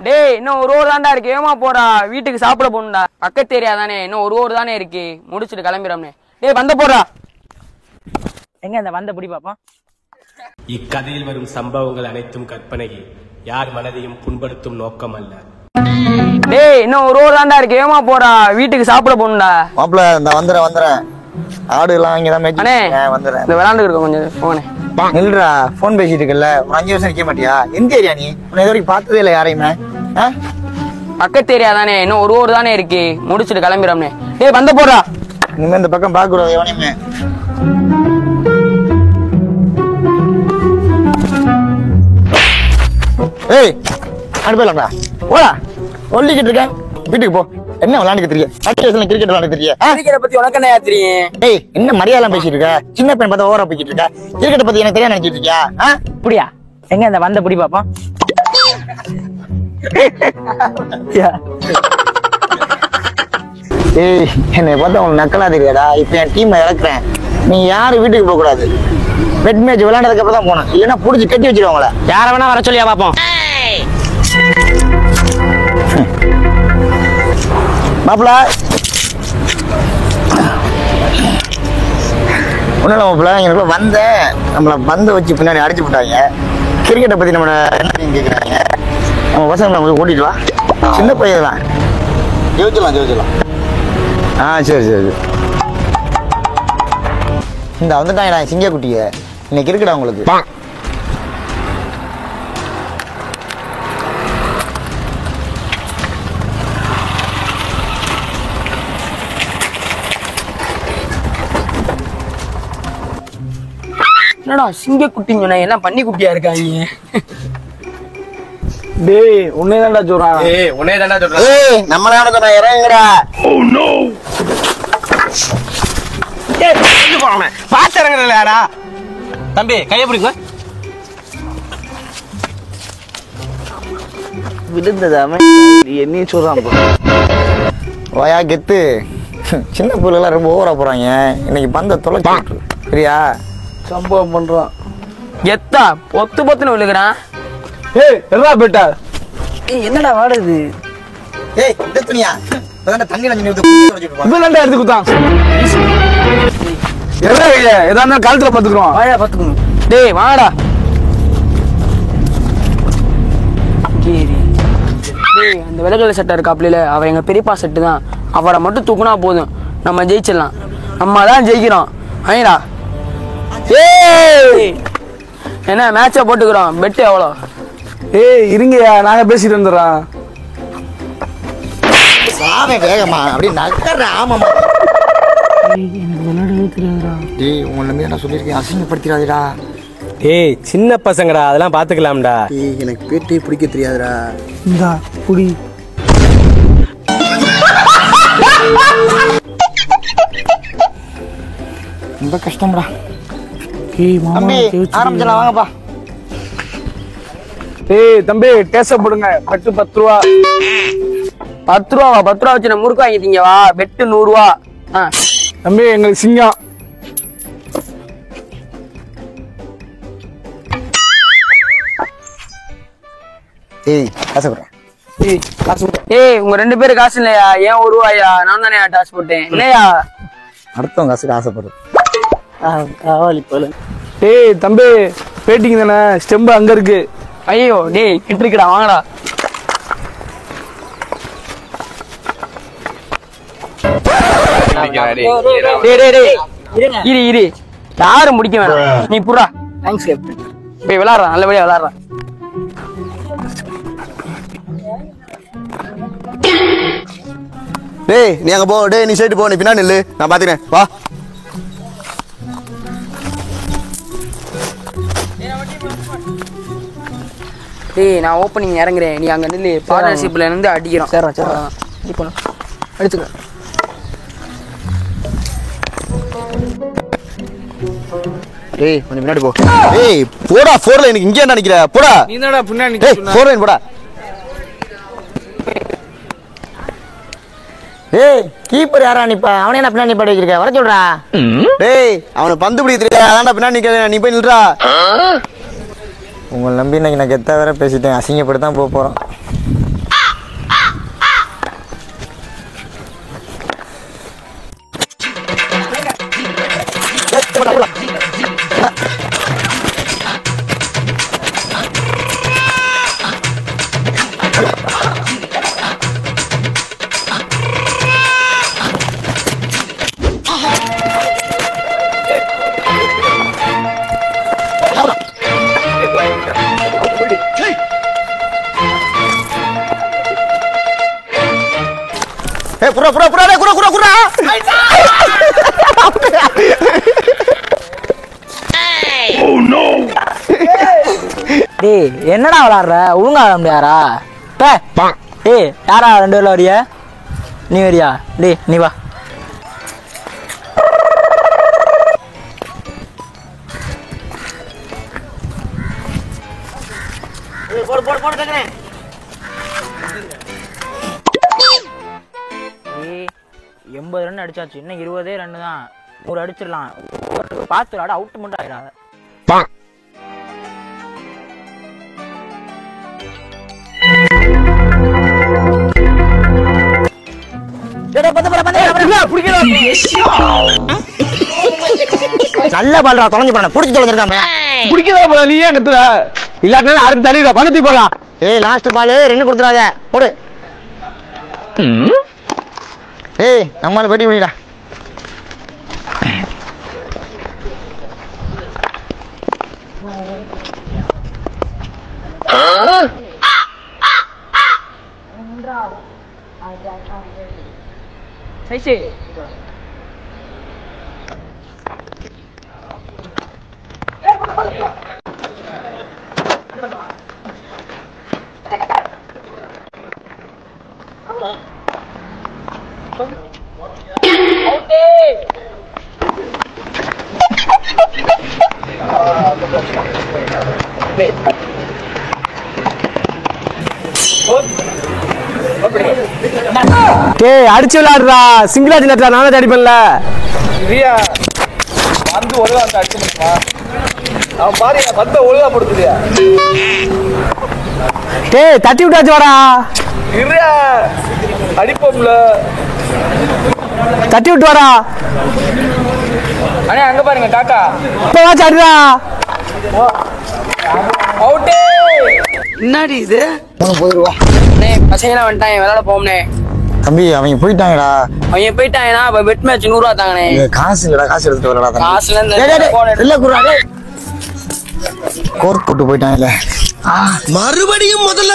டேய் இன்னும் ஒரு ஓவர் தான்டா இருக்கு. ஏமா போடா, வீட்டுக்கு சாப்பிட போகணும்டா. பக்கத்து ஏரியா தானே, இன்னும் ஒரு ஓவர் தானே இருக்கு, முடிச்சுட்டு கிளம்பிடுறோம்னே. டேய் வந்த போடா. எங்க அந்த வந்த பிடி பாப்போம். இக்கதையில் வரும் சம்பவங்கள் அனைத்தும் கற்பனையே, யார் மனதையும் புண்படுத்தும் நோக்கம் அல்ல. டேய் இன்னும் ஒரு ஓவர் தான்டா இருக்கு. ஏமா போடா, வீட்டுக்கு சாப்பிட போகணும்டா. மாப்பிள்ள இந்த வந்துடுறேன். ஆடு எல்லாம் இங்கதான் வந்துடுறேன். இந்த விளையாண்டு இருக்கோம் கொஞ்சம் போனே. நில்றா, போன் பேசிட்டு இருக்கல, ஒரு 5 வருஷம் நிக்க மாட்டியா? எந்த ஏரியா நீ? உன்னை இது வரைக்கும் பார்த்ததே இல்லை யாரையுமே. பக்கத்து ஏரியா தானே, இன்னும் ஒரு ஓவர் தானே இருக்கு, முடிச்சுட்டு கிளம்பிடுறோம்னே. டேய் வந்த போடா. இனிமே இந்த பக்கம் பார்க்க கூடாது எவனையுமே. ஏய் அடு போயிடலாம்டா, போடா. ஒல்லிக்கிட்டு இருக்கேன், வீட்டுக்கு போ. என்ன விளையாண்டு தெரியும்? கிரிக்கெட் விளையாண்டு தெரியும்? கிரிக்கெட் பத்தி உனக்கு என்ன தெரியும்? டேய் என்ன மரியாதை பேசிட்டு இருக்க? சின்ன பையன் பார்த்தா ஓவரா போய்கிட்டு இருக்க. கிரிக்கெட் பத்தி எனக்கு தெரியாது நினைச்சிட்டு இருக்கியா? அப்படியா? எங்க அந்த வந்த பிடி பாப்போம். ஏய் என்னை பார்த்தா உனக்கு நக்கலா தெரியாடா? இப்ப என் டீம் இறக்குறேன், நீ யாரும் வீட்டுக்கு போக கூடாது. பெட் மேட்ச் விளையாண்டதுக்கு அப்புறம் தான் போகணும், இல்லைன்னா புடிச்சு கட்டி வச்சிருவாங்கள. யார வேணா வர சொல்லியா பாப்போம். மாப்பிள்ள ஒன்னும் மாப்பிள்ள, எனக்கு வந்தேன், நம்மள பந்த வச்சு பின்னாடி அடிச்சு விட்டாங்க. கிரிக்கெட்டை பத்தி நம்ம என்ன கேட்குறாங்க. நம்ம பசங்க நம்ம கூட்டிட்டு வா, சின்ன பையன் தான். ஜெயிச்சலாம். சரி சரி. இந்த வந்துட்டாங்கடா சிங்க குட்டிய, இன்னைக்கு இருக்குடா உங்களுக்கு. என்னடா சிங்க குட்டிங்க, எல்லாம் பண்ணி குட்டியா இருக்காங்க. டேய் உன்னை தான்டா சொல்றான். ஏய் உன்னே தான்டா சொல்றேன். ஏய் நம்மள யாரோ இறங்குடா. Oh no. ஏய் எங்க போறோம்? பாத்து இறங்குறலடா. தம்பி கைய பிடிங்க. விழுந்ததாம என்ன சொல்றான் போ. வாயா கெத்து. சின்ன பிள்ளைலாம் ரொம்ப ஓவரா போறாங்க, இன்னைக்கு பந்த தொலைச்சு சரியா? சம்பவம் பண்றான். எத்தா பொத்து பொத்துன்னு விழுகிறான். ஏய் எறா பேட்டா. ஏய் என்னடா வாடுது? ஏய் இந்த துணியா தண்ணி நஞ்சு தொலைச்சிட்டு இவன்டா எடுத்து குத்தான். எறா இல்ல, ஏதா இருந்தா காலத்துல பாத்துக்குறோம். வாயா பாத்துக்கணும். டேய் வாடா. டேய் அந்த விலகல் சட்டை இருக்காப்ல, அவ எங்க பெரியப்பா செட்டு தான். அவரை மட்டும் தூக்குனா போதும், நம்ம ஜெயிச்சிடலாம். நம்ம தான் ஜெயிக்கிறோம். ஐயா ஏய் என்ன மேட்சை போட்டுக்கிறோம், பெட்டு எவ்வளோ? ஏய் இருங்கயா, நாங்க பேசிட்டு வந்துடுறோம். சாவே வேகமா அப்படி நக்கற. ஆமாமா டேய் உங்களை நம்பி நான் சொல்லியிருக்கேன், அசிங்கப்படுத்திடாதடா. ஏய் சின்ன பசங்கடா, அதெல்லாம் பாத்துக்கலாம்டா. டேய் எனக்கு பேட்டே பிடிக்க தெரியாதுடா. இந்தா புடி. ரொம்ப கஷ்டம்டா. ஏய் மாமா ஆரம்பிச்சலாம் வாங்கப்பா. ஏய் தம்பி டேஸ்ட் போடுங்க. பெட்டு 10 ரூபா. 10 ரூபாவா? 10 ரூபா வச்சு நான் முறுக்கு வாங்கிட்டீங்க வா. பெட்டு 100 ரூபா. தம்பி எங்களுக்கு சிங்கம். ஏய் ஆசைப்படுறேன். ஏய் உங்க 2 பேரு காசு இல்லையா? ஏன் 1 ரூபாயா? நான் தானே டாஸ் போட்டேன் இல்லையா? அடுத்தவங்க காசுக்கு ஆசைப்படுறது. ஏய் தம்பி பேட்டிங் தானே, ஸ்டெம்பு அங்க இருக்கு. ஐயோ டேய் கிட்டிருக்கடா, வாங்கடா. இரு யாரும் முடிக்க வேணாம், நீ புறா. தேங்க்ஸ் போய் விளையாடுறான், நல்லபடியா விளையாடுறான். டேய் நீ அங்க போ. டேய் நீ சைடு போ, நீ பின்னாடி நில்லு, நான் பாத்துக்கிறேன். வா. டேய் நான் ஓப்பனிங் இறங்குறேன், நீ அங்க நில்லு. பார்ட்னர்ஷிப்ல இருந்து அடிக்கிறோம். சரி இப்போ அடிச்சுக்க. டேய் கொஞ்சம் பின்னாடி போ. டேய் போடா, 4 லைன் இங்கே நினைக்கிற. போடா நீ என்னடா பின்னாடி டேய் 4 லைன் போடா. டேய் கீப்பர் யாரா நிப்பா? அவனே என்ன பின்னாடி நிப்பாடி வச்சிருக்க? வர சொல்றா. டேய் அவனுக்கு பந்து பிடிக்க தெரியாது, அதான்டா பின்னாடி நிக்க. நீ போய் நில்றா. உங்களை நம்பி இன்னைக்கு நான் கெத்தா வேற பேசிட்டேன், அசிங்கப்பட்டு தான் போக போறோம். புறா புறா புறா குறா குறா குறா. டேய் என்னடா விளாடுற? ஒழுங்கா விளாட முடியாரா? டேய் யாரா 2 பேர்ல வரியா? நீ வரியா? டேய் நீ வா. போடு போடு போடு கேக்குறேன். 80 ரன் அடிச்சாச்சு, இன்னும் 20 ரன் தான். 100 அடிச்சிடலாம். பார்த்து விளாட, அவுட் மட்டும் ஆயிடாத. நல்ல பால்ரா, தொலைஞ்சு போன புடிச்சு தொலைஞ்சிருக்காம. பிடிக்கதா போல நீ ஏன் கத்துற? இல்லாட்டினா யாரும் தள்ளிடுறா, பணத்தி போடலாம். ஏய் லாஸ்ட் பால் 2 கொடுத்துறாத போடு. ஏய் நம்மால வெடி வெடிடா. சைசி டேய் அடிச்சு விளையாடுறா, சிங்கிளா சின்னா நானே அடிப்பேன்ல. ரியா வந்து ஒழுங்கா வந்து அடிச்சு முடியுமா? அவன் பாரு வந்த ஒழுங்கா படுத்துறியா? டேய் தட்டி விட்டாச்சு வாடா. ரியா அடிப்போம்ல. தட்டி விட்டு வாடா. அண்ணே அங்க பாருங்க காக்கா. இப்ப வாச்சு அடிடா. அவுட்டே. என்னடி இது? போயிருவா. அண்ணே பசங்க வந்துட்டாங்க, விளையாட போம்னே. தம்பி அவங்க போயிட்டாங்கடா. அவங்க போயிட்டாங்கன்னா இப்ப பெட் மேட்ச் 100 ரூபா தாங்கண்ணே. காசு இல்லடா, காசு எடுத்துட்டு வரடா. காசுல இருந்து இல்ல குறா. கோர்ட் போட்டு போயிட்டாங்கல்ல. மறுபடியும் முதல்ல